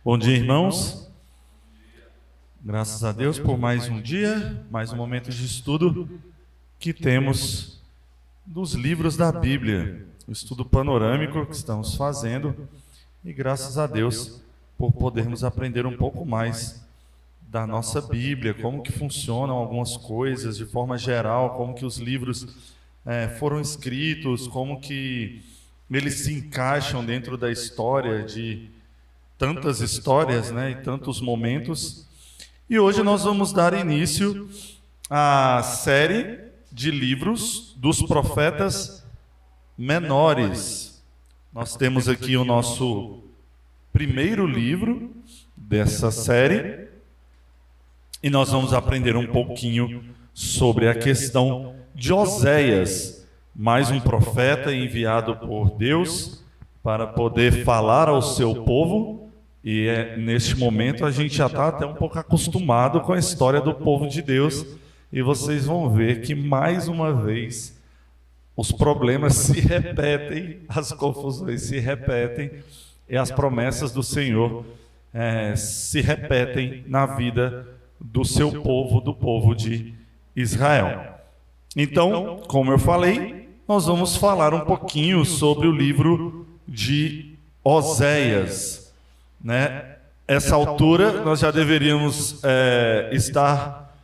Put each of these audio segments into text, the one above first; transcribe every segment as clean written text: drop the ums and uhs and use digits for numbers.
Bom dia, irmãos. Graças a Deus por mais um dia, mais um momento de estudo que temos dos livros da Bíblia, o estudo panorâmico que estamos fazendo, e graças a Deus por podermos aprender um pouco mais da nossa Bíblia, como que funcionam algumas coisas de forma geral, como que os livros foram escritos, como que eles se encaixam dentro da história de tantas histórias, né, e tantos momentos. E hoje nós vamos dar início à série de livros dos profetas menores. Nós temos aqui o nosso primeiro livro dessa série e nós vamos aprender um pouquinho sobre a questão de Oséias, mais um profeta enviado por Deus para poder falar ao seu povo. E neste momento a gente já está até um pouco acostumado com a história do povo de Deus. E vocês vão ver que mais uma vez os problemas se repetem, as confusões se repetem e as promessas do Senhor se repetem na vida do seu povo, do povo de Israel. Então, como eu falei, nós vamos falar um pouquinho sobre o livro de Oséias. Essa altura nós já deveríamos estar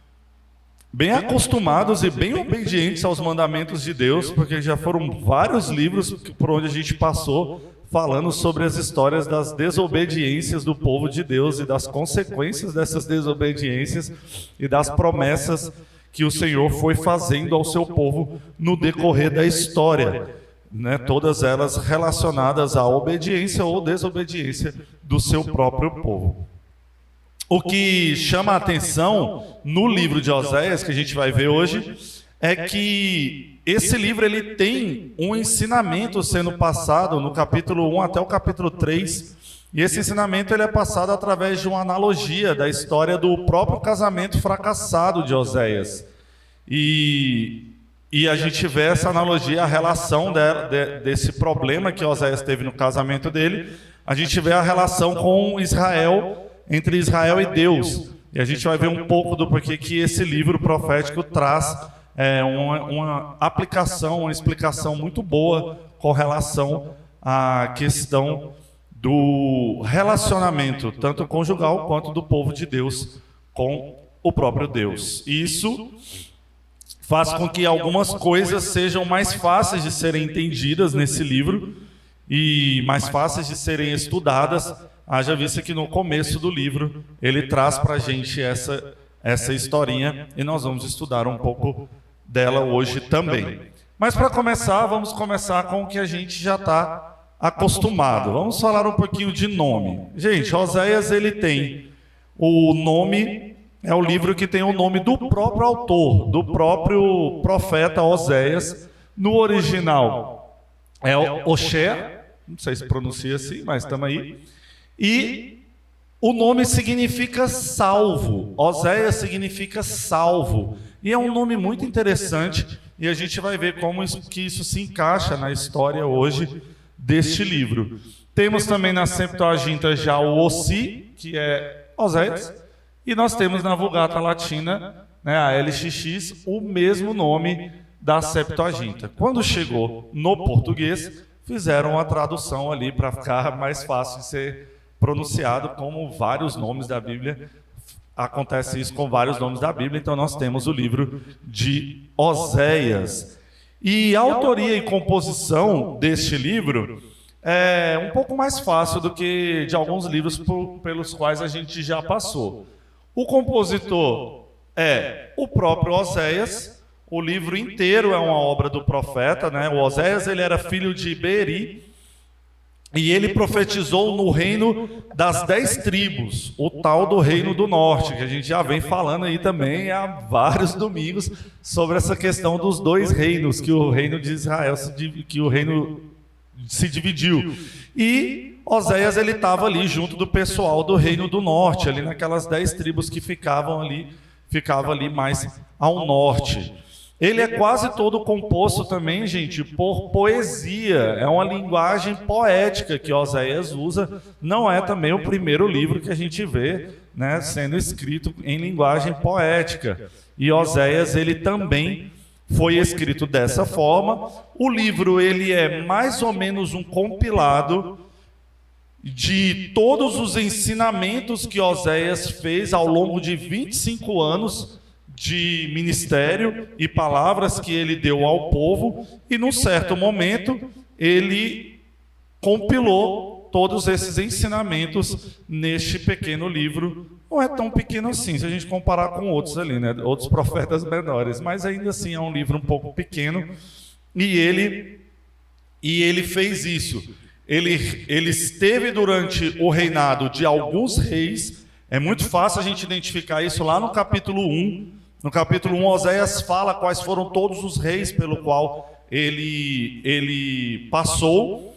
bem acostumados e bem obedientes aos mandamentos de Deus, porque já foram vários livros por onde a gente passou falando sobre as histórias das desobediências do povo de Deus e das consequências dessas desobediências e das promessas que o Senhor foi fazendo ao seu povo no decorrer da história. Todas elas relacionadas à obediência ou desobediência do seu próprio povo. O que chama a atenção no livro de Oséias, que a gente vai ver hoje, é que esse livro ele tem um ensinamento sendo passado no capítulo 1 até o capítulo 3, e esse ensinamento ele é passado através de uma analogia da história do próprio casamento fracassado de Oséias. E a gente vê essa analogia, a relação desse problema que Oséias teve no casamento dele, a gente vê a relação com Israel, entre Israel e Deus. E a gente vai ver um pouco do porquê que esse livro profético traz uma aplicação, uma explicação muito boa com relação à questão do relacionamento, tanto conjugal quanto do povo de Deus com o próprio Deus. Isso faz com que algumas coisas sejam mais fáceis de serem entendidas nesse livro e mais fáceis de serem estudadas, haja vista que no começo do livro ele traz para a gente essa historinha e nós vamos estudar um pouco dela hoje também. Mas para começar, vamos começar com o que a gente já está acostumado. Vamos falar um pouquinho de nome. Gente, Oséias ele tem o nome... É o livro que tem o nome do próprio autor, do próprio profeta Oséias. No original é Hoshea, não sei se pronuncia assim, mas estamos aí. E o nome significa salvo. Oséias significa salvo. E é um nome muito interessante, e a gente vai ver como que isso se encaixa na história hoje deste livro. Temos também na Septuaginta já o Ossi, que é Oséias. E nós temos na Vulgata Latina, a LXX, o mesmo nome da Septuaginta. Quando chegou no português, fizeram a tradução ali para ficar mais fácil de ser pronunciado, como vários nomes da Bíblia. Acontece isso com vários nomes da Bíblia, então nós temos o livro de Oséias. E a autoria e composição deste livro é um pouco mais fácil do que de alguns livros pelos quais a gente já passou. O compositor é o próprio Oséias, o livro inteiro é uma obra do profeta, O Oséias ele era filho de Beeri e ele profetizou no reino das 10 tribos, o tal do reino do norte, que a gente já vem falando aí também há vários domingos sobre essa questão dos dois reinos, que o reino de Israel, que o reino se dividiu. E Oséias ele estava ali junto do pessoal do reino do norte, ali naquelas 10 tribos que ficavam ali mais ao norte. Ele é quase todo composto também, gente, por poesia. É uma linguagem poética que Oséias usa. Não é também o primeiro livro que a gente vê, né, sendo escrito em linguagem poética. E Oséias, ele também foi escrito dessa forma. O livro, ele é mais ou menos um compilado de todos os ensinamentos que Oséias fez ao longo de 25 anos de ministério e palavras que ele deu ao povo, e num certo momento ele compilou todos esses ensinamentos neste pequeno livro. Não é tão pequeno assim, se a gente comparar com outros ali, né? Outros profetas menores, mas ainda assim é um livro um pouco pequeno, e ele fez isso. Ele esteve durante o reinado de alguns reis. É muito fácil a gente identificar isso lá no capítulo 1. No capítulo 1, Oséias fala quais foram todos os reis pelo qual ele passou.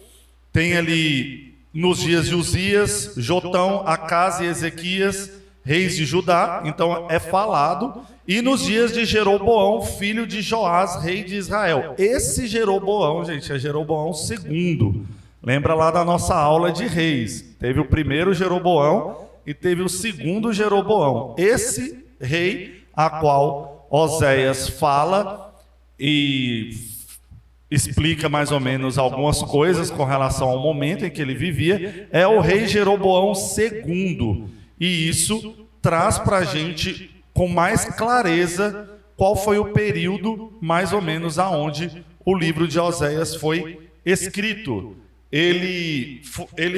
Tem ali, nos dias de Uzias, Jotão, Acás e Ezequias, reis de Judá, então é falado. E nos dias de Jeroboão, filho de Joás, rei de Israel. Esse Jeroboão, gente, é Jeroboão II. Lembra lá da nossa aula de reis. Teve o primeiro Jeroboão e teve o segundo Jeroboão. Esse rei a qual Oséias fala e explica mais ou menos algumas coisas com relação ao momento em que ele vivia, é o rei Jeroboão II. E isso traz para a gente com mais clareza qual foi o período mais ou menos aonde o livro de Oséias foi escrito. Ele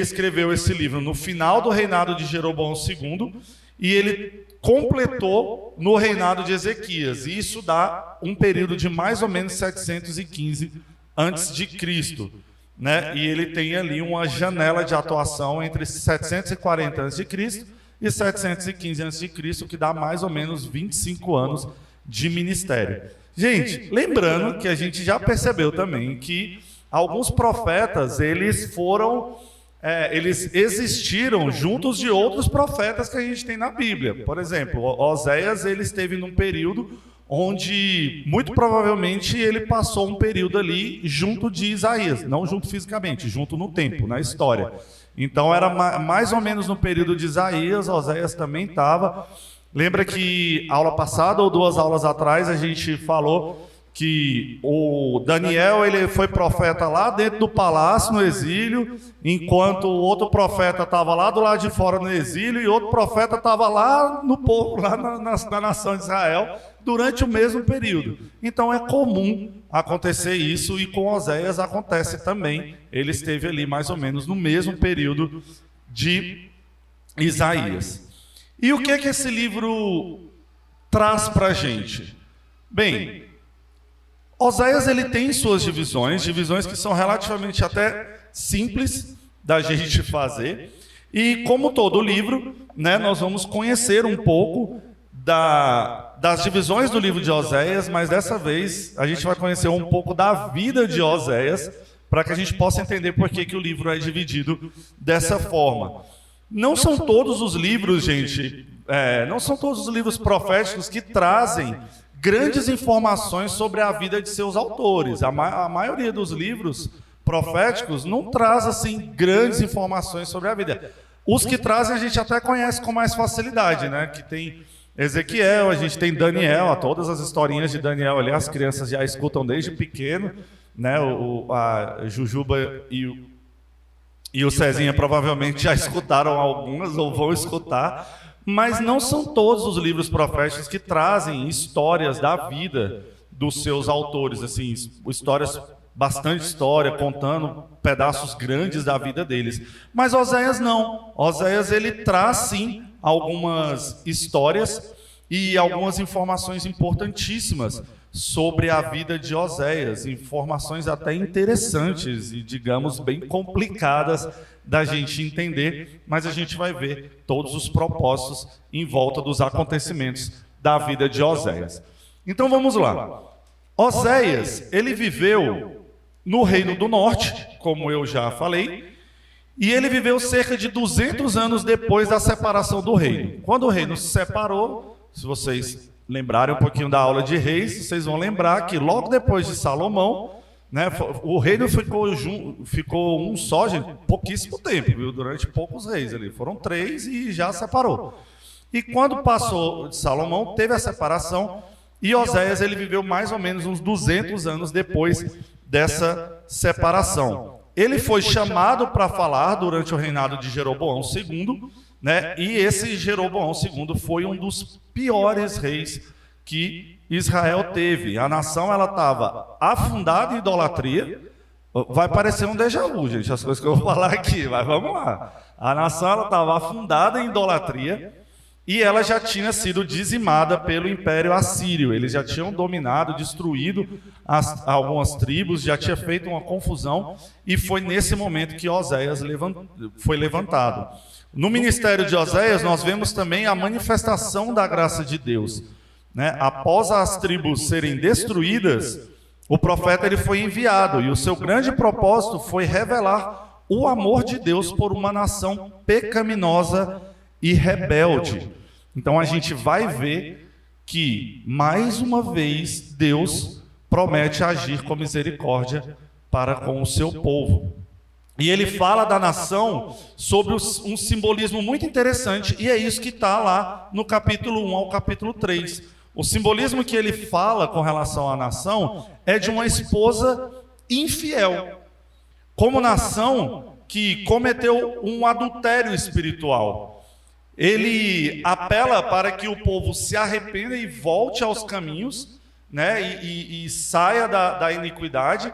escreveu esse livro no final do reinado de Jeroboão II e ele completou no reinado de Ezequias. E isso dá um período de mais ou menos 715 a.C., né? E ele tem ali uma janela de atuação entre 740 a.C. e 715 a.C., que dá mais ou menos 25 anos de ministério. Gente, lembrando que a gente já percebeu também que alguns profetas, eles existiram juntos de outros profetas que a gente tem na Bíblia. Por exemplo, Oséias, ele esteve num período onde, muito provavelmente, ele passou um período ali junto de Isaías, não junto fisicamente, junto no tempo, na história. Então, era mais ou menos no período de Isaías, Oséias também estava. Lembra que aula passada ou 2 aulas atrás a gente falou que o Daniel, ele foi profeta lá dentro do palácio, no exílio, enquanto o outro profeta estava lá do lado de fora no exílio, e outro profeta estava lá no povo, lá na nação de Israel, durante o mesmo período. Então é comum acontecer isso, e com Oséias acontece também. Ele esteve ali mais ou menos no mesmo período de Isaías. E o que é que esse livro traz para a gente? Bem, Oséias, ele tem suas divisões que são relativamente até simples da gente fazer. E como todo livro, né, nós vamos conhecer um pouco das divisões do livro de Oséias, mas dessa vez a gente vai conhecer um pouco da vida de Oséias, para que a gente possa entender por que o livro é dividido dessa forma. Não são todos os livros, gente, não são todos os livros proféticos que trazem grandes informações sobre a vida de seus autores. A maioria dos livros proféticos não traz assim grandes informações sobre a vida. Os que trazem a gente até conhece com mais facilidade, né? Que tem Ezequiel, a gente tem Daniel, todas as historinhas de Daniel ali, as crianças já escutam desde pequeno, né? A Jujuba e o Cezinha provavelmente já escutaram algumas ou vão escutar. Mas não são todos os livros proféticos que trazem histórias da vida dos seus autores, assim, bastante história, contando pedaços grandes da vida deles. Mas Oséias não. Oséias, ele traz, sim, algumas histórias e algumas informações importantíssimas sobre a vida de Oséias, informações até interessantes e, digamos, bem complicadas da gente entender, mas a gente vai ver todos os propósitos em volta dos acontecimentos da vida de Oséias. Então vamos lá. Oséias, ele viveu no Reino do Norte, como eu já falei, e ele viveu cerca de 200 anos depois da separação do reino. Quando o reino se separou, se vocês lembrarem um pouquinho da aula de reis, vocês vão lembrar que logo depois de Salomão, né, o reino ficou um só, gente, pouquíssimo tempo, viu? Durante poucos reis ali. Foram 3 e já separou. E quando passou de Salomão, teve a separação, e Oséias ele viveu mais ou menos uns 200 anos depois dessa separação. Ele foi chamado para falar durante o reinado de Jeroboão II, né? E esse Jeroboão II foi um dos piores reis que Israel teve. A nação ela estava afundada em idolatria. Vai parecer um déjà vu, gente, as coisas que eu vou falar aqui, mas vamos lá. A nação ela estava afundada em idolatria e ela já tinha sido dizimada pelo Império Assírio. Eles já tinham dominado, destruído algumas tribos, já tinha feito uma confusão, e foi nesse momento que Oséias foi levantado. No ministério de Oséias, nós vemos também a manifestação da graça de Deus, né? Após as tribos serem destruídas, o profeta ele foi enviado, e o seu grande propósito foi revelar o amor de Deus por uma nação pecaminosa e rebelde. Então a gente vai ver que, mais uma vez, Deus promete agir com misericórdia para com o seu povo. E ele fala da nação sobre um simbolismo muito interessante, e é isso que está lá no capítulo 1 ao capítulo 3. O simbolismo que ele fala com relação à nação é de uma esposa infiel, como nação que cometeu um adultério espiritual. Ele apela para que o povo se arrependa e volte aos caminhos, né, e saia da iniquidade.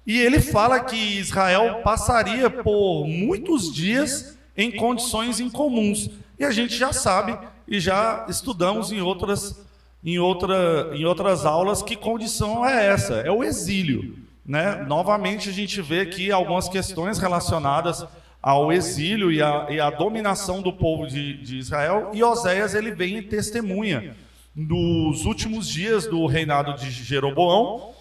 E ele fala que Israel passaria por muitos dias em condições incomuns. E a gente já sabe e já estudamos em outras aulas que condição é essa, é o exílio, né? Novamente a gente vê aqui algumas questões relacionadas ao exílio e à dominação do povo de Israel, e Oséias ele vem em testemunha dos últimos dias do reinado de Jeroboão,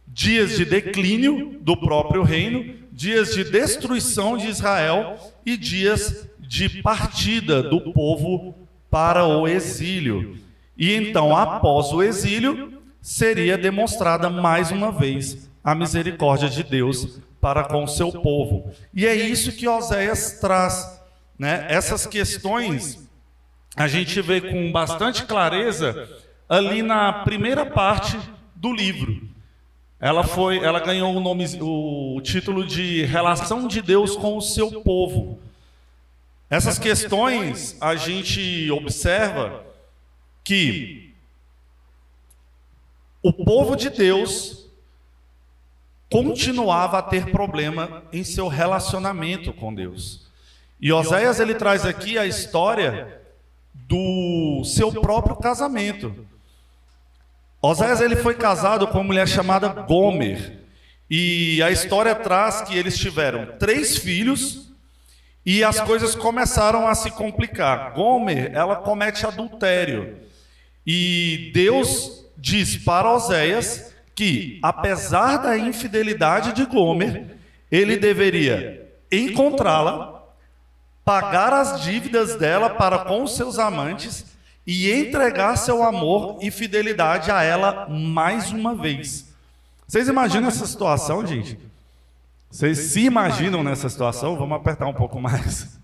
dias de declínio do próprio reino, dias de destruição de Israel e dias de partida do povo para o exílio. E então, após o exílio, seria demonstrada mais uma vez a misericórdia de Deus para com o seu povo. E é isso que Oséias traz, né? Essas questões a gente vê com bastante clareza ali na primeira parte do livro. Ela ganhou o título de Relação de Deus com o seu povo. Essas questões a gente observa que o povo de Deus continuava a ter problema em seu relacionamento com Deus. E Oséias ele traz aqui a história do seu próprio casamento. Oséias ele foi casado com uma mulher chamada Gomer, e a história traz que eles tiveram 3 filhos e as coisas começaram a se complicar. Gomer, ela comete adultério, e Deus diz para Oséias que, apesar da infidelidade de Gomer, ele deveria encontrá-la, pagar as dívidas dela para com os seus amantes e entregar seu amor e fidelidade a ela mais uma vez. Vocês imaginam essa situação, gente? Vocês se imaginam nessa situação? Vamos apertar um pouco mais.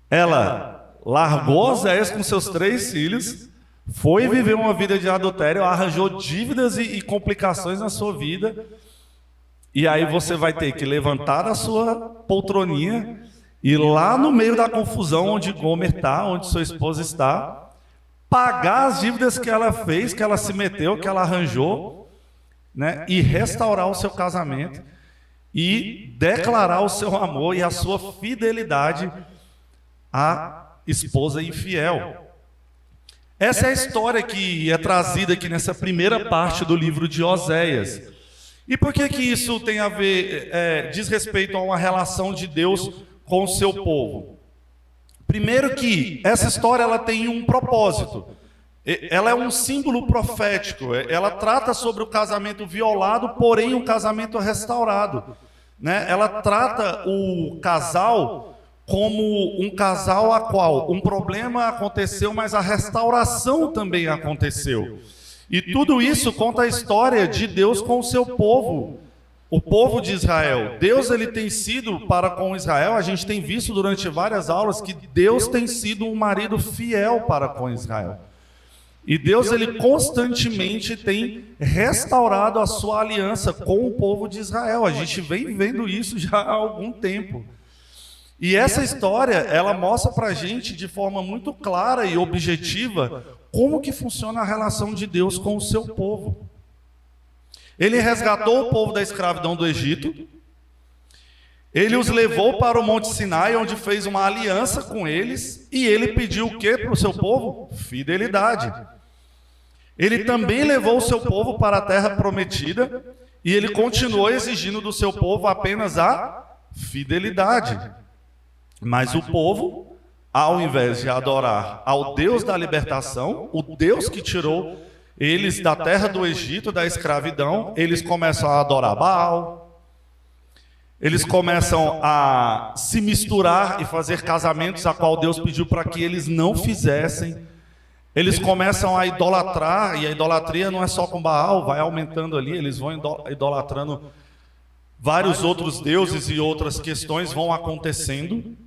Ela largou Oséias com seus 3 filhos, foi viver uma vida de adultério, arranjou dívidas e complicações na sua vida, e aí você vai ter que levantar a sua poltroninha e lá no meio da confusão onde Gomer está, onde sua esposa está, pagar as dívidas que ela fez, que ela se meteu, que ela arranjou, né, e restaurar o seu casamento e declarar o seu amor e a sua fidelidade à esposa infiel. Essa é a história que é trazida aqui nessa primeira parte do livro de Oséias. E por que isso tem a ver, diz respeito a uma relação de Deus com o seu povo? Primeiro que essa história ela tem um propósito. Ela é um símbolo profético. Ela trata sobre o casamento violado, porém um casamento restaurado, né? Ela trata o casal como um casal a qual um problema aconteceu, mas a restauração também aconteceu. E tudo isso conta a história de Deus com o seu povo, o povo de Israel. Deus, ele tem sido para com Israel, a gente tem visto durante várias aulas que Deus tem sido um marido fiel para com Israel. E Deus, ele constantemente tem restaurado a sua aliança com o povo de Israel. A gente vem vendo isso já há algum tempo. E essa história, ela mostra para a gente de forma muito clara e objetiva como que funciona a relação de Deus com o seu povo. Ele resgatou o povo da escravidão do Egito, ele os levou para o Monte Sinai, onde fez uma aliança com eles, e ele pediu o que para o seu povo? Fidelidade. Ele também levou o seu povo para a terra prometida, e ele continuou exigindo do seu povo apenas a fidelidade. Mas o povo, ao invés de adorar ao Deus da libertação, o Deus que tirou eles da terra do Egito, da escravidão, eles começam a adorar Baal, eles começam a se misturar e fazer casamentos a qual Deus pediu para que eles não fizessem. Eles começam a idolatrar, e a idolatria não é só com Baal, vai aumentando ali, eles vão idolatrando vários outros deuses e outras questões vão acontecendo.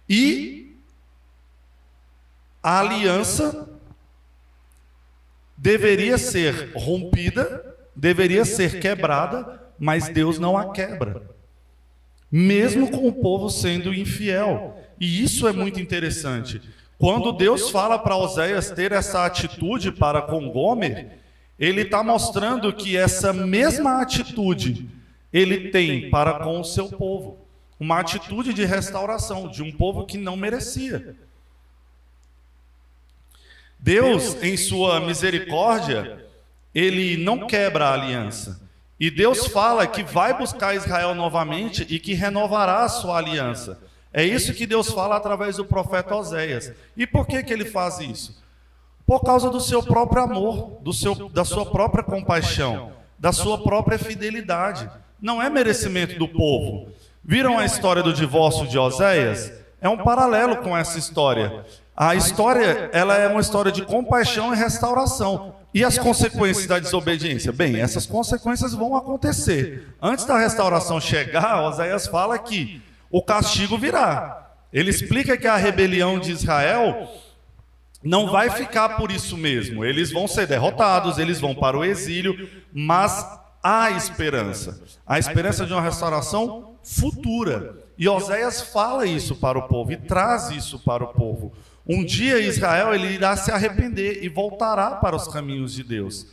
E a aliança deveria ser rompida, deveria ser quebrada, mas Deus não a quebra, mesmo com o povo sendo infiel. E isso é muito interessante. Quando Deus fala para Oséias ter essa atitude para com Gomer, ele está mostrando que essa mesma atitude ele tem para com o seu povo. Uma atitude de restauração de um povo que não merecia. Deus, em sua misericórdia, ele não quebra a aliança. E Deus fala que vai buscar Israel novamente e que renovará a sua aliança. É isso que Deus fala através do profeta Oséias. E por que ele faz isso? Por causa do seu próprio amor, da sua própria compaixão, da sua própria fidelidade. Não é merecimento do povo. Viram a história do divórcio de Oséias? É um paralelo com essa história. A história, ela é uma história de compaixão e restauração. E as consequências da desobediência? Bem, essas consequências vão acontecer. Antes da restauração chegar, Oséias fala que o castigo virá. Ele explica que a rebelião de Israel não vai ficar por isso mesmo. Eles vão ser derrotados, eles vão para o exílio, mas há esperança. A esperança de uma restauração futura. E Oséias fala isso para o povo e traz isso para o povo. Um dia Israel ele irá se arrepender e voltará para os caminhos de Deus.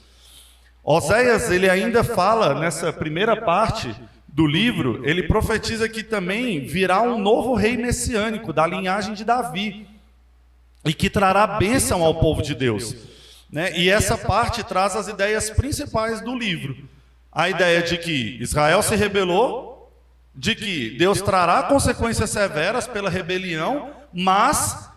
Oséias ele ainda fala nessa primeira parte do livro, ele profetiza que também virá um novo rei messiânico da linhagem de Davi e que trará bênção ao povo de Deus. E essa parte traz as ideias principais do livro. A ideia de que Israel se rebelou, de que Deus trará consequências severas pela rebelião, mas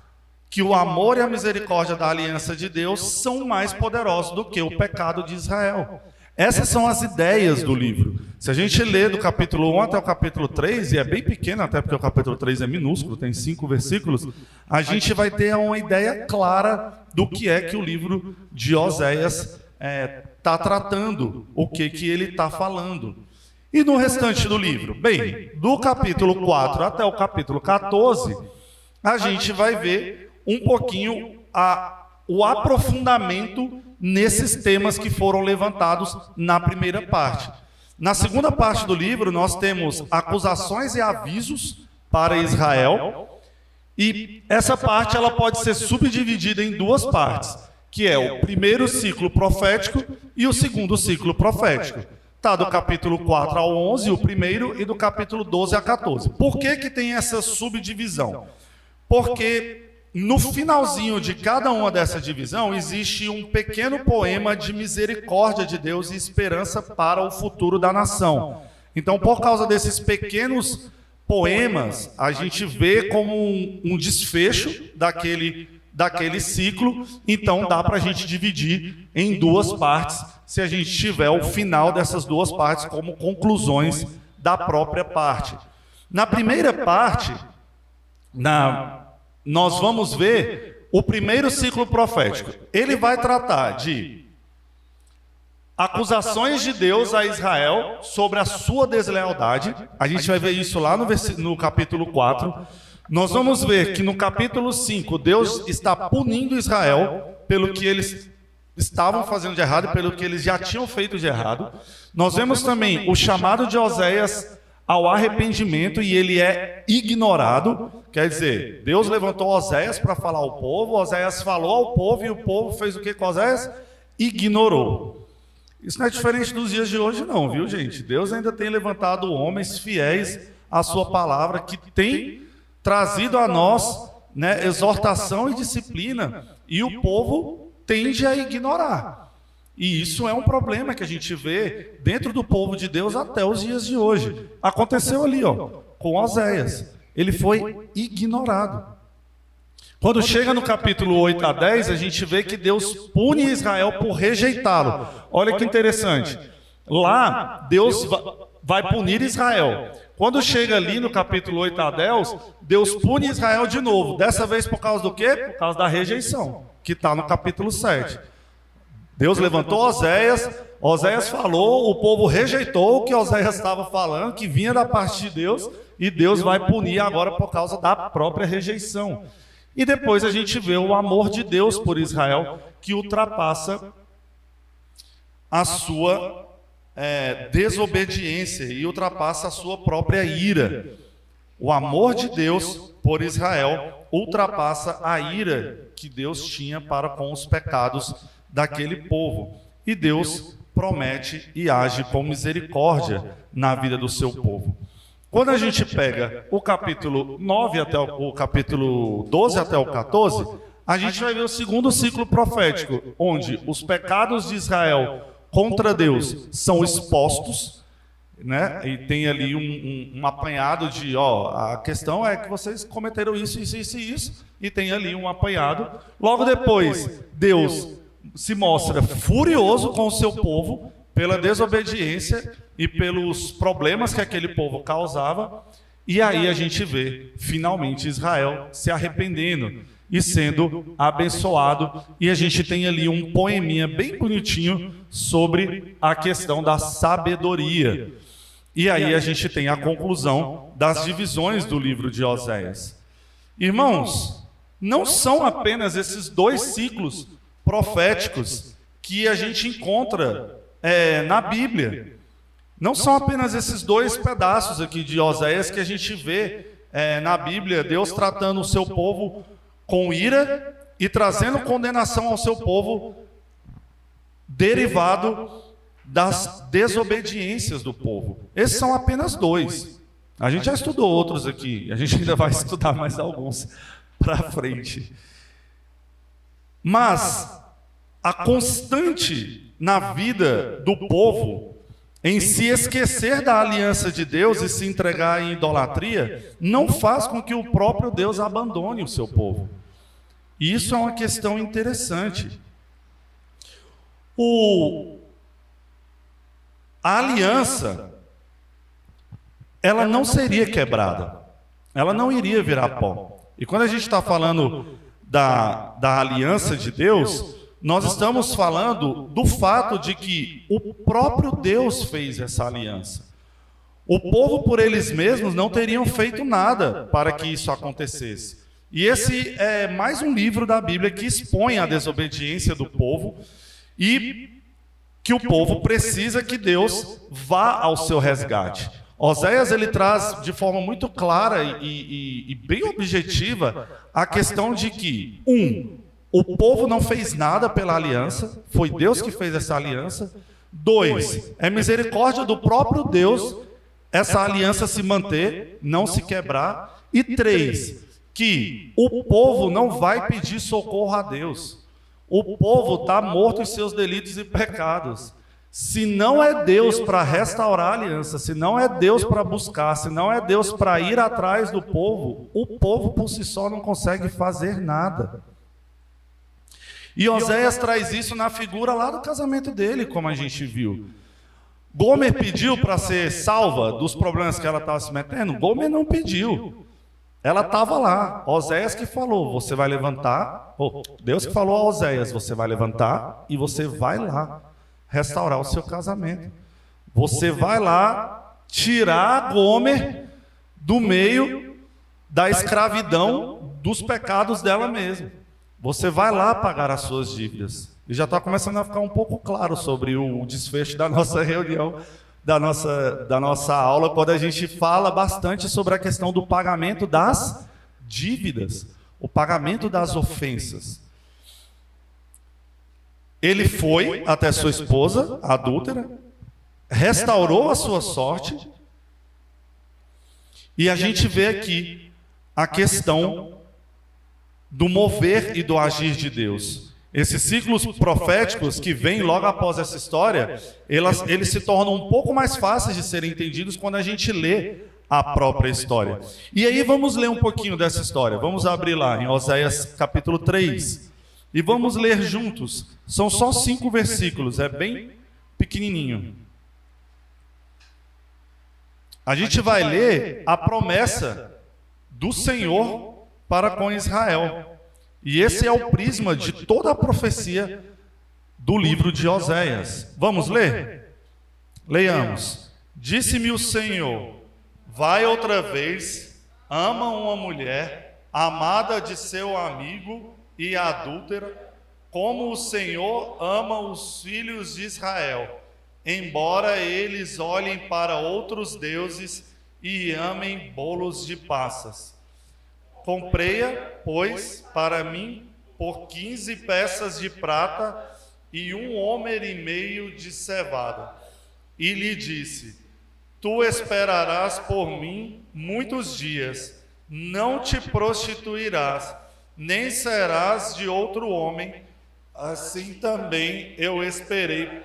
que o amor e a misericórdia da aliança de Deus são mais poderosos do que o pecado de Israel. Essas são as ideias do livro. Se a gente lê do capítulo 1 até o capítulo 3, e é bem pequeno, até porque o capítulo 3 é minúsculo, tem 5 versículos, a gente vai ter uma ideia clara do que é que o livro de Oséias está tratando, o que ele está falando. E no restante do livro? Bem, do capítulo 4 até o capítulo 14, a gente vai ver um pouquinho o aprofundamento nesses temas que foram levantados na primeira parte. Na segunda parte do livro, nós temos acusações e avisos para Israel, e essa parte ela pode ser subdividida em duas partes, que é o primeiro ciclo profético e o segundo ciclo profético. Está do capítulo 4 ao 11, o primeiro, e do capítulo 12 a 14. Por que tem essa subdivisão? Porque no finalzinho de cada uma dessa divisão existe um pequeno poema de misericórdia de Deus e esperança para o futuro da nação. Então, por causa desses pequenos poemas, a gente vê como um desfecho daquele ciclo. Então, dá para a gente dividir em duas partes, se a gente tiver o final dessas duas partes como conclusões da própria parte. Na primeira parte, nós vamos ver o primeiro ciclo profético. Ele vai tratar de acusações de Deus a Israel sobre a sua deslealdade. A gente vai ver isso lá no capítulo 4. Nós vamos ver que no capítulo 5, Deus está punindo Israel pelo que eles estavam fazendo de errado e pelo que eles já tinham feito de errado. Nós vemos também o chamado de Oséias ao arrependimento e ele é ignorado. Quer dizer, Deus levantou Oséias para falar ao povo, Oséias falou ao povo e o povo fez o que com Oséias? Ignorou. Isso não é diferente dos dias de hoje não, viu gente? Deus ainda tem levantado homens fiéis à sua palavra, que tem trazido a nós, né, exortação e disciplina, e o povo tende a ignorar. E isso é um problema que a gente vê dentro do povo de Deus até os dias de hoje. Aconteceu ali, com Oséias. Ele foi ignorado. Quando chega no capítulo 8 a 10, a gente vê que Deus pune Israel por rejeitá-lo. Olha que interessante. Lá, Deus vai punir Israel. Quando chega ali no capítulo 8 a 10, Deus pune Israel de novo. Dessa vez por causa do quê? Por causa da rejeição, que está no capítulo 7. Deus levantou Oséias, Oséias falou, o povo rejeitou o que Oséias estava falando, que vinha da parte de Deus, e Deus vai punir agora por causa da própria rejeição. E depois a gente vê o amor de Deus por Israel, que ultrapassa a sua desobediência e ultrapassa a sua própria ira. O amor de Deus por Israel ultrapassa a ira que Deus tinha para com os pecados daquele povo. E Deus promete e age com misericórdia na vida do seu povo. Quando a gente pega o capítulo 9 até o capítulo 12 até o 14, a gente vai ver o segundo ciclo profético, onde os pecados de Israel contra Deus são expostos, né? E tem ali um apanhado de, a questão é que vocês cometeram isso, isso, isso e isso, e tem ali um apanhado. Logo depois, Deus se mostra furioso com o seu povo pela desobediência e pelos problemas que aquele povo causava, e aí a gente vê finalmente Israel se arrependendo e sendo abençoado, e a gente tem ali um poeminha bem bonitinho sobre a questão da sabedoria. E aí a gente tem a conclusão das divisões do livro de Oséias. Irmãos, não são apenas esses dois ciclos proféticos que a gente encontra na Bíblia. Não são apenas esses dois pedaços aqui de Oséias que a gente vê na Bíblia, Deus tratando o seu povo com ira e trazendo condenação ao seu povo derivado das desobediências do povo. Esses são apenas dois. A gente já estudou outros aqui, a gente ainda vai estudar mais alguns para frente. Mas a constante na vida do povo em se esquecer da aliança de Deus e se entregar em idolatria, não faz com que o próprio Deus abandone o seu povo. E isso é uma questão interessante. A aliança, ela não seria quebrada. Ela não iria virar pó. E quando a gente está falando da aliança de Deus, nós estamos falando do fato de que o próprio Deus fez essa aliança. O povo por eles mesmos não teriam feito nada para que isso acontecesse. E esse é mais um livro da Bíblia que expõe a desobediência do povo e que o povo precisa que Deus vá ao seu resgate. Oséias ele traz de forma muito clara e bem objetiva a questão de que, o povo não fez nada pela aliança, foi Deus que fez essa aliança. 2, é misericórdia do próprio Deus essa aliança se manter, não se quebrar. E 3, que o povo não vai pedir socorro a Deus. O povo está morto em seus delitos e pecados. Se não é Deus para restaurar a aliança, se não é Deus para buscar, se não é Deus para ir atrás do povo, o povo por si só não consegue fazer nada. E Oséias traz isso na figura lá do casamento dele, como a gente viu. Gomer pediu para ser salva dos problemas que ela estava se metendo? Gomer não pediu. Ela estava lá. Oséias que falou, você vai levantar. Deus que falou a Oséias, você vai levantar e você vai lá restaurar o seu casamento. Você vai lá tirar Gomer do meio da escravidão dos pecados dela mesma. Você vai lá pagar as suas dívidas. E já está começando a ficar um pouco claro sobre o desfecho da nossa reunião, da nossa aula, quando a gente fala bastante sobre a questão do pagamento das dívidas, o pagamento das ofensas. Ele foi até sua esposa, a adúltera, restaurou a sua sorte, e a gente vê aqui a questão do mover e do agir de Deus. Esses ciclos proféticos que vêm logo após essa história, eles se tornam um pouco mais fáceis de serem entendidos quando a gente lê a própria história. E aí vamos ler um pouquinho dessa história. Vamos abrir lá em Oséias capítulo 3. E vamos ler juntos. São só 5 versículos, é bem pequenininho. A gente vai ler a promessa do Senhor para com Israel. E esse é o prisma de toda a profecia do livro de Oséias. Vamos ler? Leiamos. Disse-me o Senhor, vai outra vez, ama uma mulher, amada de seu amigo e adúltera, como o Senhor ama os filhos de Israel, embora eles olhem para outros deuses e amem bolos de passas. Comprei-a, pois, para mim, por 15 peças de prata e 1 homer e meio de cevada. E lhe disse, tu esperarás por mim muitos dias, não te prostituirás, nem serás de outro homem, assim também eu esperei.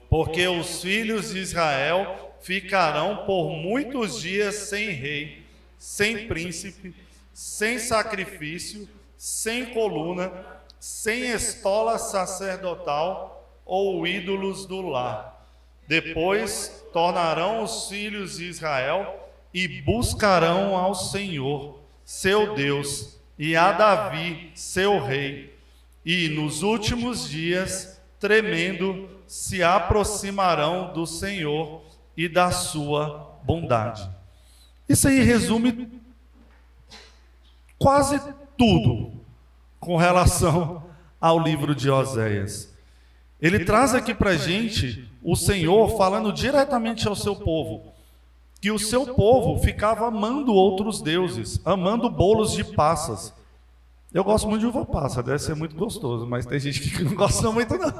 Porque os filhos de Israel ficarão por muitos dias sem rei, sem príncipe, sem sacrifício, sem coluna, sem estola sacerdotal ou ídolos do lar. Depois tornarão os filhos de Israel e buscarão ao Senhor, seu Deus, e a Davi, seu rei. E nos últimos dias, tremendo, se aproximarão do Senhor e da sua bondade. Isso aí resume quase tudo com relação ao livro de Oséias. Ele traz aqui para a gente o Senhor falando diretamente ao seu povo, que o seu povo ficava amando outros deuses, amando bolos de passas. Eu gosto muito de uva passa, deve ser muito gostoso, mas tem gente que não gosta muito não.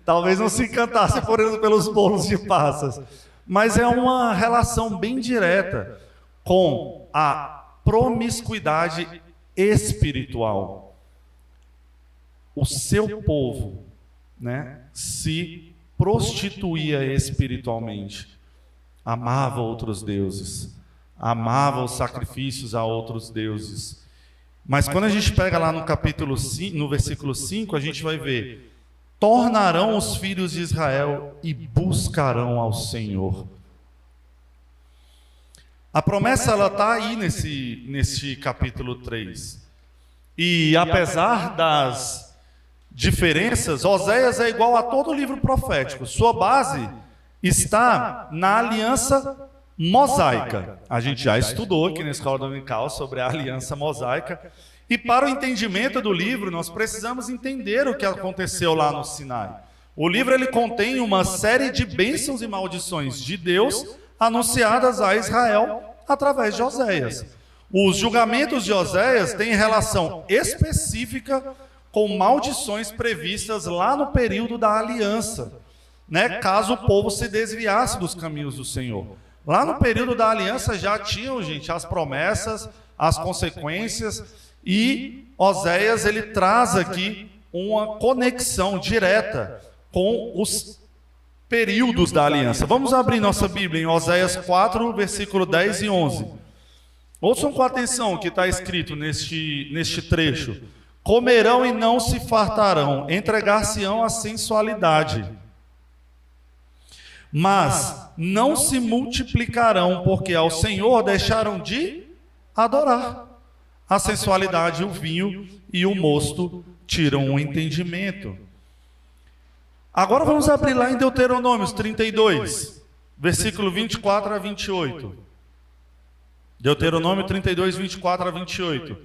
Talvez não se encantasse pelos bolos de passas. Mas é uma relação bem direta com a promiscuidade espiritual. O seu povo, né, se prostituía espiritualmente, amava outros deuses, amava os sacrifícios a outros deuses. Mas quando a gente pega lá no capítulo 5, no versículo 5, a gente vai ver: tornarão os filhos de Israel e buscarão ao Senhor. A promessa ela está aí nesse capítulo 3. E apesar das diferenças, Oséias é igual a todo livro profético. Sua base está na aliança mosaica. A gente já estudou aqui na escola dominical sobre a aliança mosaica. E para o entendimento do livro, nós precisamos entender o que aconteceu lá no Sinai. O livro ele contém uma série de bênçãos e maldições de Deus anunciadas a Israel através de Oséias. Os julgamentos de Oséias têm relação específica com maldições previstas lá no período da aliança, né? Caso o povo se desviasse dos caminhos do Senhor. Lá no período da aliança já tinham, gente, as promessas, as consequências, e Oséias ele traz aqui uma conexão direta com os períodos da aliança. Vamos abrir nossa Bíblia em Oséias 4, versículo 10 e 11. Ouçam com atenção o que está escrito neste trecho. Comerão e não se fartarão, entregar-se-ão à sensualidade. Mas não se multiplicarão, porque ao Senhor deixaram de adorar. A sensualidade, o vinho e o mosto tiram o entendimento. Agora vamos abrir lá em Deuteronômio 32, versículo 24 a 28. Deuteronômio 32, 24 a 28.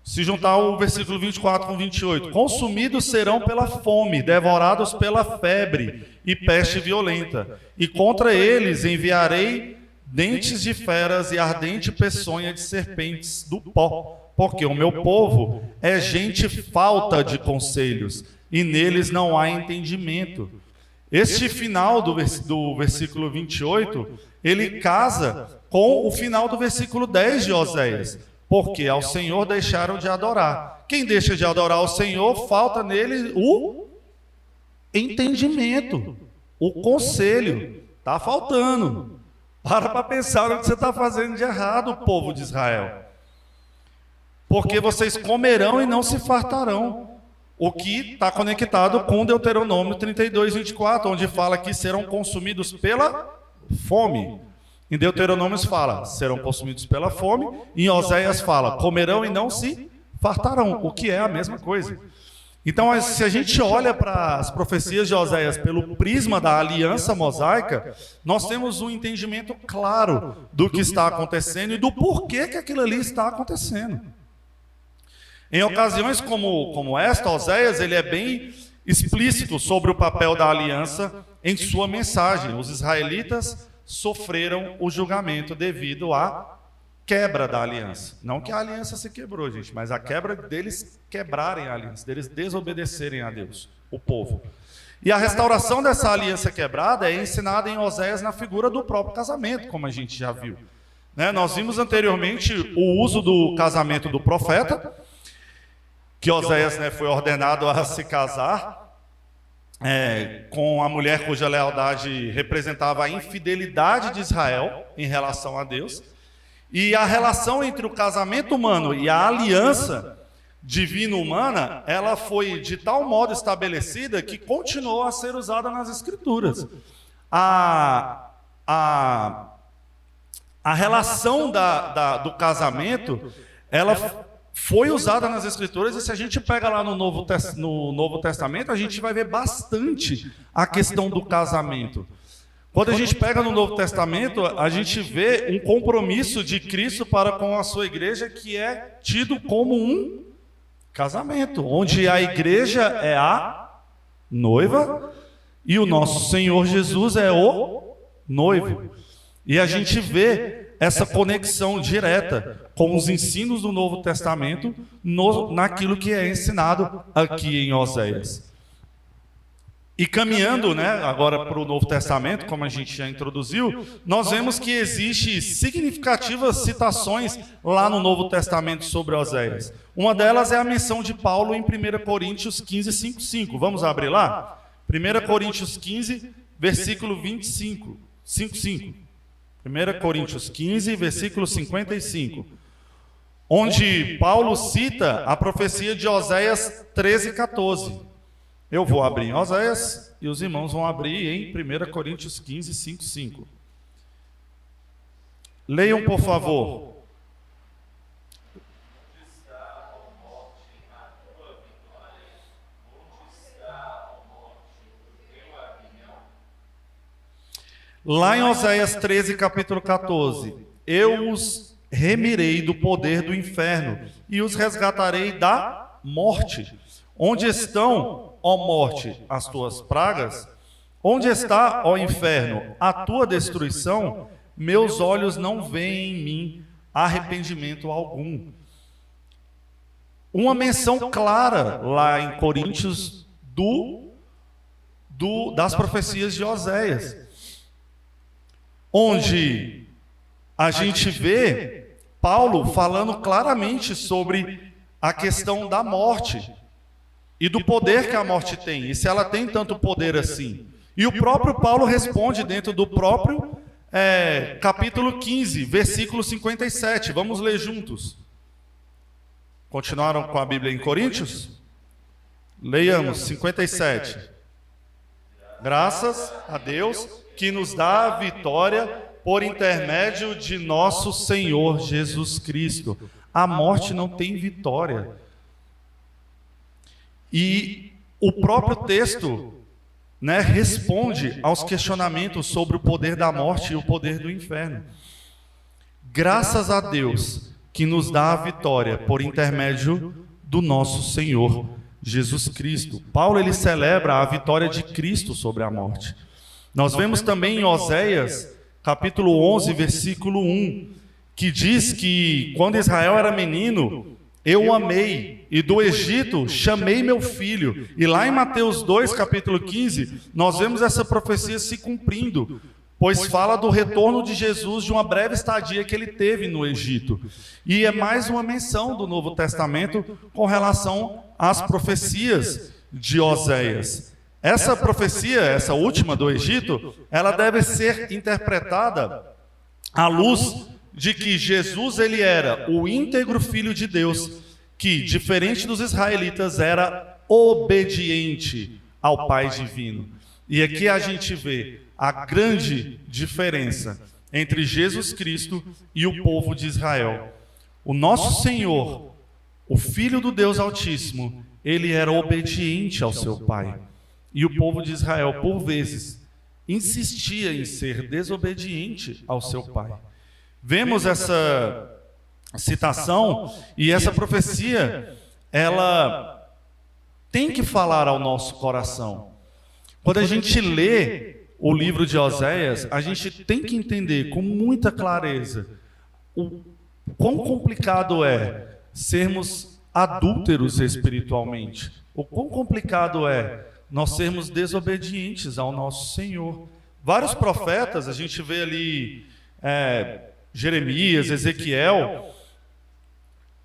Se juntar o versículo 24 com 28. Consumidos serão pela fome, devorados pela febre e peste violenta. E contra eles enviarei dentes de feras e ardente peçonha de serpentes do pó. Porque o meu povo é gente falta de conselhos, e neles não há entendimento. Este final do versículo 28, ele casa com o final do versículo 10 de Oséias. Porque ao Senhor deixaram de adorar. Quem deixa de adorar ao Senhor, falta nele o entendimento, o conselho. Está faltando. Para pensar no que você está fazendo de errado, povo de Israel. Porque vocês comerão e não se fartarão. O que está conectado com Deuteronômio 32, 24, onde fala que serão consumidos pela fome. Em Deuteronômio fala, serão consumidos pela fome. Em Oséias fala, comerão e não se fartarão, o que é a mesma coisa. Então, se a gente olha para as profecias de Oséias pelo prisma da aliança mosaica, nós temos um entendimento claro do que está acontecendo e do porquê que aquilo ali está acontecendo. Em ocasiões como esta, Oséias ele é bem explícito sobre o papel da aliança em sua mensagem. Os israelitas sofreram o julgamento devido à quebra da aliança. Não que a aliança se quebrou, gente, mas a quebra deles quebrarem a aliança, deles desobedecerem a Deus, o povo. E a restauração dessa aliança quebrada é ensinada em Oséias na figura do próprio casamento, como a gente já viu. Nós vimos anteriormente o uso do casamento do profeta, que Oséias foi ordenado a se casar com a mulher cuja lealdade representava a infidelidade de Israel em relação a Deus. E a relação entre o casamento humano e a aliança divino-humana, ela foi de tal modo estabelecida que continuou a ser usada nas Escrituras. A relação do casamento, ela foi usada nas Escrituras, e se a gente pega lá no Novo Testamento, a gente vai ver bastante a questão do casamento. Quando a gente pega no Novo Testamento, a gente vê um compromisso de Cristo para com a sua igreja que é tido como um casamento, onde a igreja é a noiva e o nosso Senhor Jesus é o noivo. E a gente vê essa conexão direta com os ensinos do Novo Testamento naquilo que é ensinado aqui em Oséias. E caminhando agora para o Novo Testamento, como a gente já introduziu, nós vemos que existem significativas citações lá no Novo Testamento sobre Oséias. Uma delas é a menção de Paulo em 1 Coríntios 15, 5:5. Vamos abrir lá? 1 Coríntios 15, versículo 25, 5:5. 1 Coríntios 15, versículo 55, onde Paulo cita a profecia de Oséias 13, 14. Eu vou abrir em Oséias e os irmãos vão abrir em 1 Coríntios 15, 5:5. Leiam, por favor. Lá em Oséias 13, capítulo 14. Eu os remirei do poder do inferno e os resgatarei da morte. Onde estão, ó morte, as tuas pragas? Onde está, ó inferno, a tua destruição? Meus olhos não veem em mim arrependimento algum. Uma menção clara lá em Coríntios das profecias de Oséias, onde a gente vê Paulo falando claramente sobre a questão da morte e do poder que a morte tem, e se ela tem tanto poder assim. E o próprio Paulo responde dentro do próprio capítulo 15, versículo 57. Vamos ler juntos. Continuaram com a Bíblia em Coríntios? Leiamos, 57. Graças a Deus que nos dá a vitória por intermédio de nosso Senhor Jesus Cristo. A morte não tem vitória. E o próprio texto, responde aos questionamentos sobre o poder da morte e o poder do inferno. Graças a Deus que nos dá a vitória por intermédio do nosso Senhor Jesus Cristo. Paulo, ele celebra a vitória de Cristo sobre a morte. Nós vemos também em Oséias, capítulo 11, versículo 1, que diz que quando Israel era menino, eu o amei, e do Egito chamei meu filho. E lá em Mateus 2, capítulo 15, nós vemos essa profecia se cumprindo, pois fala do retorno de Jesus, de uma breve estadia que ele teve no Egito. E é mais uma menção do Novo Testamento com relação às profecias de Oséias. Essa profecia, essa última do Egito, ela deve ser interpretada à luz de que Jesus, ele era o íntegro Filho de Deus, que, diferente dos israelitas, era obediente ao Pai divino. E aqui a gente vê a grande diferença entre Jesus Cristo e o povo de Israel. O nosso Senhor, o Filho do Deus Altíssimo, ele era obediente ao seu Pai. E o povo de Israel, por vezes, insistia em ser desobediente ao seu Pai. Vemos essa citação e essa profecia, ela tem que falar ao nosso coração. Quando a gente lê o livro de Oséias, a gente tem que entender com muita clareza o quão complicado é sermos adúlteros espiritualmente. O quão complicado é nós sermos desobedientes ao nosso Senhor. Vários profetas, a gente vê ali Jeremias, Ezequiel,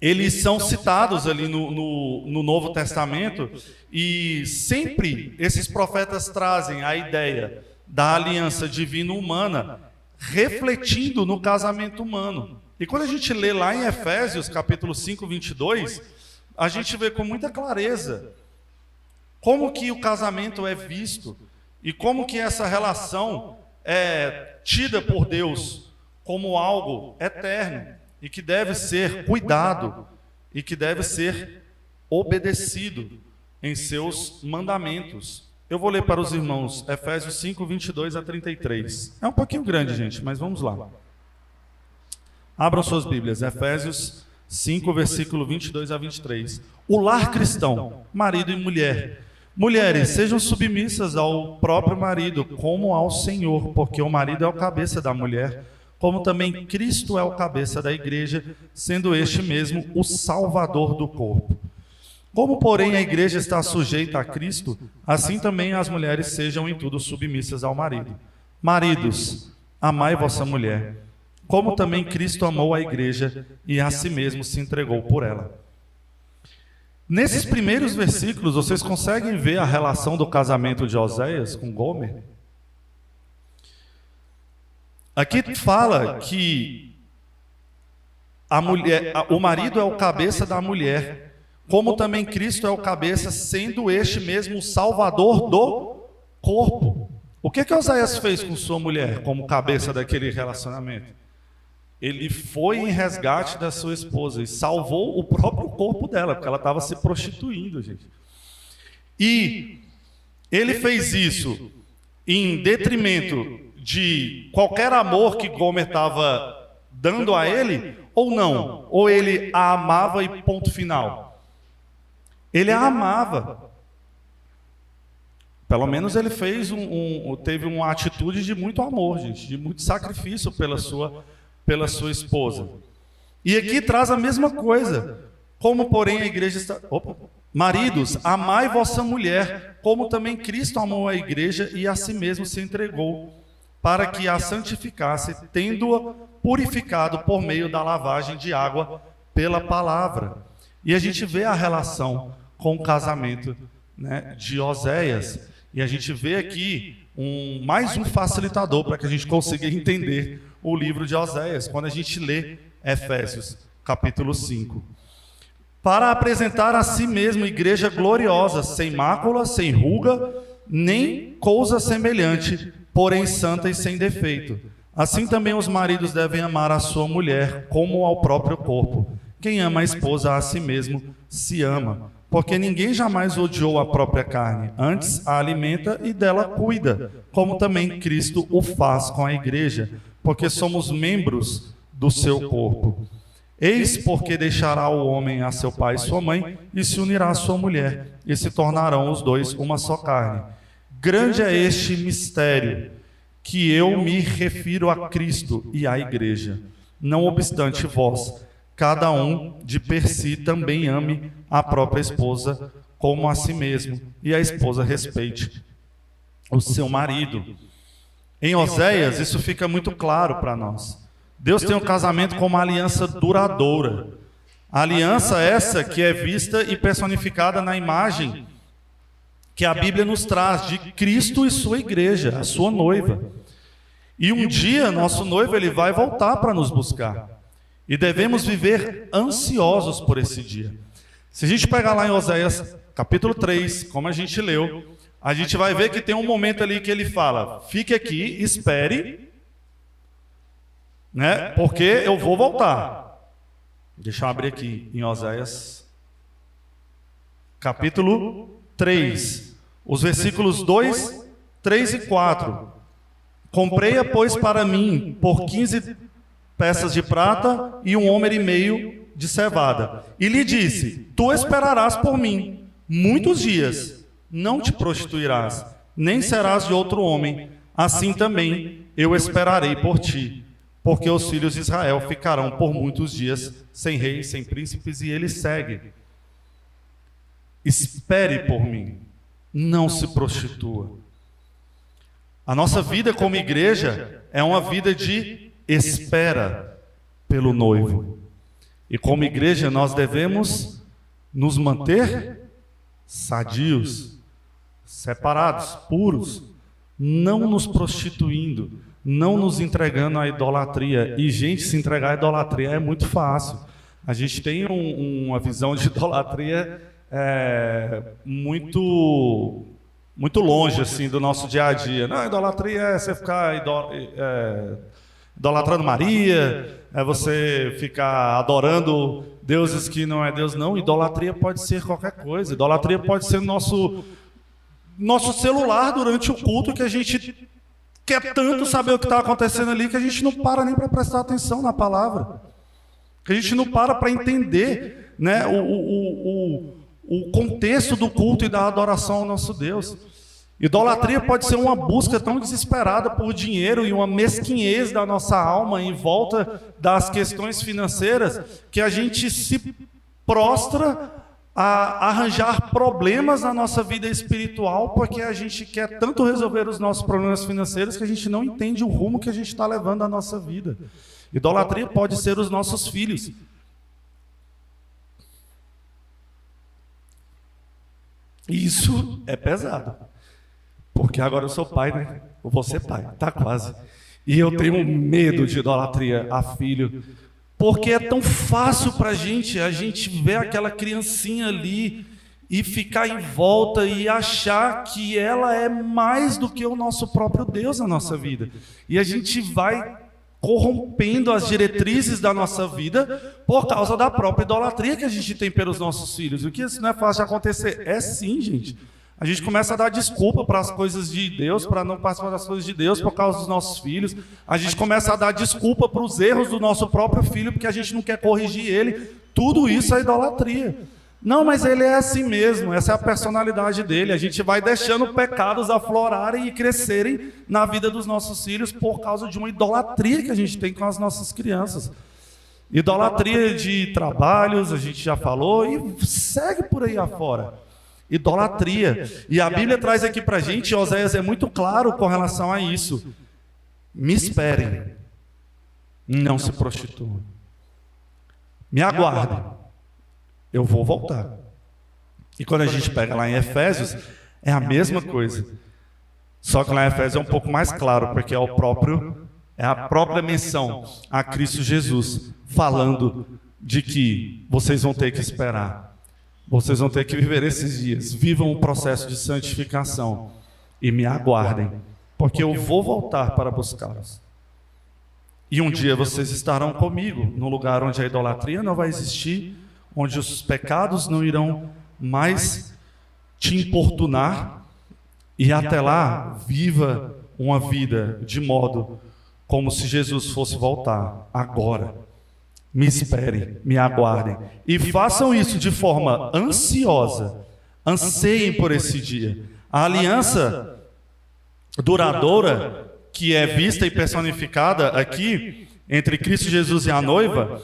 eles são citados ali no Novo Testamento, e sempre esses profetas trazem a ideia da aliança divino-humana, refletindo no casamento humano. E quando a gente lê lá em Efésios, capítulo 5, 22, a gente vê com muita clareza como que o casamento é visto e como que essa relação é tida por Deus como algo eterno e que deve ser cuidado e que deve ser obedecido em seus mandamentos. Eu vou ler para os irmãos Efésios 5, 22 a 33. É um pouquinho grande, gente, mas vamos lá. Abram suas Bíblias, Efésios 5, versículo 22 a 23. O lar cristão, marido e mulher. Mulheres, sejam submissas ao próprio marido, como ao Senhor, porque o marido é o cabeça da mulher, como também Cristo é o cabeça da igreja, sendo este mesmo o Salvador do corpo. Como, porém, a igreja está sujeita a Cristo, assim também as mulheres sejam em tudo submissas ao marido. Maridos, amai vossa mulher, como também Cristo amou a igreja e a si mesmo se entregou por ela. Nesses primeiros versículos, vocês conseguem ver a relação do casamento de Oséias com Gomer? Aqui fala que o marido é o cabeça da mulher, como também Cristo é o cabeça, sendo este mesmo o Salvador do corpo. O que Oséias fez com sua mulher como cabeça daquele relacionamento? Ele foi em resgate da sua esposa e salvou o próprio corpo dela, porque ela estava se prostituindo, gente. E ele fez isso em detrimento de qualquer amor que Gomer estava dando a ele, ou não? Ou ele a amava e ponto final? Ele a amava. Pelo menos ele teve uma atitude de muito amor, gente, de muito sacrifício pela sua esposa. E aqui traz a mesma coisa. Como, porém, a igreja está... Maridos, amai vossa mulher, como também Cristo amou a igreja e a si mesmo se entregou, para que a santificasse, tendo-a purificado por meio da lavagem de água pela palavra. E a gente vê a relação com o casamento, de Oséias. E a gente vê aqui mais um facilitador para que a gente consiga entender o livro de Oséias, quando a gente lê Efésios, capítulo 5. Para apresentar a si mesmo igreja gloriosa, sem mácula, sem ruga, nem coisa semelhante, porém santa e sem defeito. Assim também os maridos devem amar a sua mulher como ao próprio corpo. Quem ama a esposa a si mesmo se ama, porque ninguém jamais odiou a própria carne, antes a alimenta e dela cuida, como também Cristo o faz com a igreja, porque somos membros do seu corpo. Eis porque deixará o homem a seu pai e sua mãe, e se unirá à sua mulher, e se tornarão os dois uma só carne. Grande é este mistério, que eu me refiro a Cristo e à igreja. Não obstante vós, cada um de per si também ame a própria esposa como a si mesmo, e a esposa respeite o seu marido. Em Oséias, isso fica muito claro para nós. Deus tem o casamento como uma aliança duradoura. A aliança essa que é vista e personificada na imagem que a Bíblia nos traz de Cristo e sua igreja, a sua noiva. E um dia, nosso noivo ele vai voltar para nos buscar. E devemos viver ansiosos por esse dia. Se a gente pegar lá em Oséias, capítulo 3, como a gente leu, a gente vai ver que tem um momento ali que ele fala, fique aqui, espere, né, porque eu vou voltar. Deixa eu abrir aqui em Oséias, capítulo 3, os versículos 2, 3 e 4. Comprei-a, pois, para mim, por 15 peças de prata e 1 homer e meio de cevada. E lhe disse, tu esperarás por mim muitos dias, não te prostituirás, nem serás de outro homem. Assim também eu esperarei por ti, porque os filhos de Israel ficarão por muitos dias sem reis, sem príncipes, e ele segue. Espere por mim, não se prostitua. A nossa vida como igreja é uma vida de espera pelo noivo. E como igreja nós devemos nos manter sadios, separados, puros, não nos prostituindo, não nos entregando à idolatria. E, gente, se entregar à idolatria é muito fácil. A gente tem uma visão de idolatria muito longe assim, do nosso dia a dia. Não, idolatria é você ficar idolatrando Maria, é você ficar adorando deuses que não é Deus. Não, idolatria pode ser qualquer coisa. Idolatria pode ser nosso celular durante o culto, que a gente quer tanto saber o que está acontecendo ali, que a gente não para nem para prestar atenção na palavra, que a gente não para entender, né, o contexto do culto e da adoração ao nosso Deus. Idolatria pode ser uma busca tão desesperada por dinheiro e uma mesquinhez da nossa alma em volta das questões financeiras, que a gente se prostra a arranjar problemas na nossa vida espiritual, porque a gente quer tanto resolver os nossos problemas financeiros que a gente não entende o rumo que a gente está levando a nossa vida. Idolatria pode ser os nossos filhos. Isso é pesado. Porque agora eu sou pai, né? Eu vou ser pai, tá quase. E eu tenho medo de idolatria a filho. Porque é tão fácil para a gente ver aquela criancinha ali e ficar em volta e achar que ela é mais do que o nosso próprio Deus na nossa vida. E a gente vai corrompendo as diretrizes da nossa vida por causa da própria idolatria que a gente tem pelos nossos filhos. O que isso não é fácil de acontecer? É sim, gente. A gente começa a dar desculpa para as coisas de Deus, para não participar das coisas de Deus por causa dos nossos filhos. A gente começa a dar desculpa para os erros do nosso próprio filho, porque a gente não quer corrigir ele. Tudo isso é idolatria. Não, mas ele é assim mesmo, essa é a personalidade dele. A gente vai deixando pecados aflorarem e crescerem na vida dos nossos filhos por causa de uma idolatria que a gente tem com as nossas crianças. Idolatria de trabalhos, a gente já falou, e segue por aí afora. Idolatria. E a Bíblia traz aqui para a gente, Oséias é muito claro com relação a isso. Me esperem, não se prostituam. Me aguardem, eu vou voltar. E quando a gente pega lá em Efésios, é a mesma coisa. Só que lá em Efésios é um pouco mais claro, porque é a própria menção a Cristo Jesus, falando de que vocês vão ter que esperar. Vocês vão ter que viver esses dias. Vivam o processo de santificação e me aguardem, porque eu vou voltar para buscá-los. E um dia vocês estarão comigo, no lugar onde a idolatria não vai existir, onde os pecados não irão mais te importunar, e até lá, viva uma vida de modo como se Jesus fosse voltar agora. Me esperem, me aguardem, e façam isso de forma ansiosa, anseiem por esse dia. A aliança duradoura, que é vista e personificada aqui, entre Cristo Jesus e a noiva,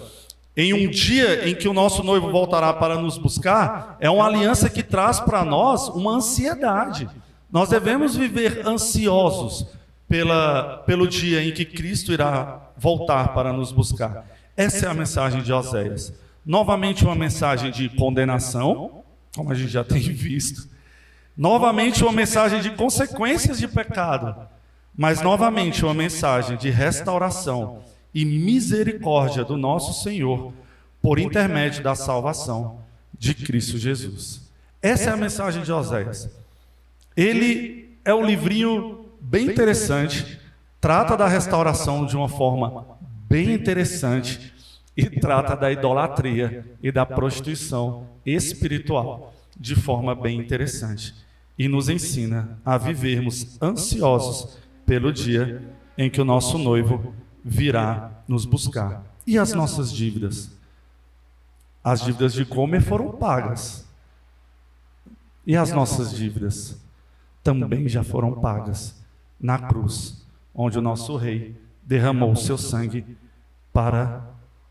em um dia em que o nosso noivo voltará para nos buscar, é uma aliança que traz para nós uma ansiedade. Nós devemos viver ansiosos pelo dia em que Cristo irá voltar para nos buscar. Essa é a mensagem de Oséias. Novamente uma mensagem de condenação, como a gente já tem visto. Novamente uma mensagem de consequências de pecado. Mas novamente uma mensagem de restauração e misericórdia do nosso Senhor por intermédio da salvação de Cristo Jesus. Essa é a mensagem de Oséias. Ele é um livrinho bem interessante, trata da restauração de uma forma bem interessante e trata da idolatria e da prostituição espiritual de forma bem interessante. E nos ensina a vivermos ansiosos pelo dia em que o nosso noivo virá nos buscar. E as nossas dívidas? As dívidas de Gomer foram pagas. E as nossas dívidas também já foram pagas na cruz, onde o nosso rei derramou o seu sangue para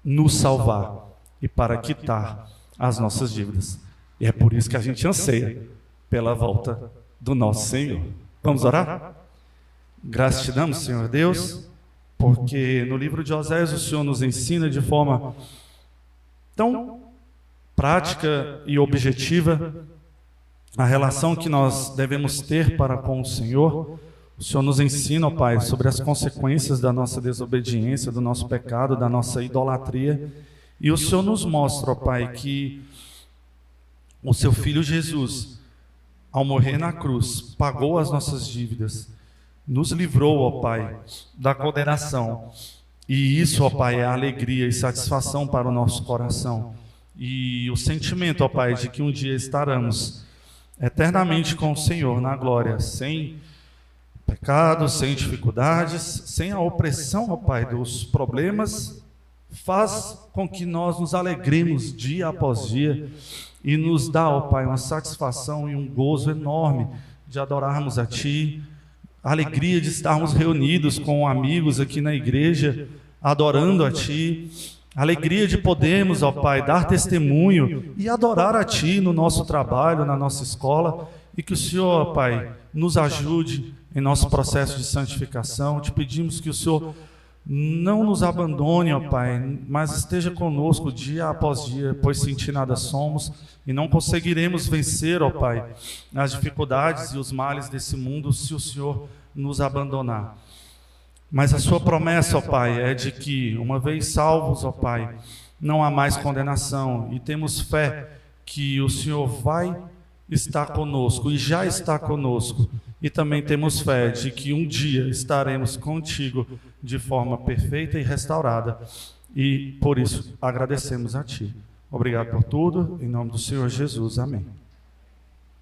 nos salvar e para quitar as nossas dívidas. E é por isso que a gente anseia pela volta do nosso Senhor. Vamos orar? Graças te damos, Senhor Deus, porque no livro de Oséias o Senhor nos ensina de forma tão prática e objetiva a relação que nós devemos ter para com o Senhor. O Senhor nos ensina, ó Pai, sobre as consequências da nossa desobediência, do nosso pecado, da nossa idolatria. E o Senhor nos mostra, ó Pai, que o seu Filho Jesus, ao morrer na cruz, pagou as nossas dívidas, nos livrou, ó Pai, da condenação. E isso, ó Pai, é alegria e satisfação para o nosso coração. E o sentimento, ó Pai, de que um dia estaremos eternamente com o Senhor na glória, sem pecado, sem dificuldades, sem a opressão, ó Pai, dos problemas, faz com que nós nos alegremos dia após dia e nos dá, ó Pai, uma satisfação e um gozo enorme de adorarmos a Ti, a alegria de estarmos reunidos com amigos aqui na igreja, adorando a Ti, a alegria de podermos, ó Pai, dar testemunho e adorar a Ti no nosso trabalho, na nossa escola, e que o Senhor, ó Pai, nos ajude em nosso processo de santificação. Te pedimos que o Senhor não nos abandone, ó Pai, mas esteja conosco dia após dia, pois sem Ti nada somos e não conseguiremos vencer, ó Pai, as dificuldades e os males desse mundo se o Senhor nos abandonar. Mas a Sua promessa, ó Pai, é de que, uma vez salvos, ó Pai, não há mais condenação, e temos fé que o Senhor vai estar conosco e já está conosco, e também temos fé de que um dia estaremos contigo de forma perfeita e restaurada, e por isso agradecemos a Ti. Obrigado por tudo, em nome do Senhor Jesus, amém.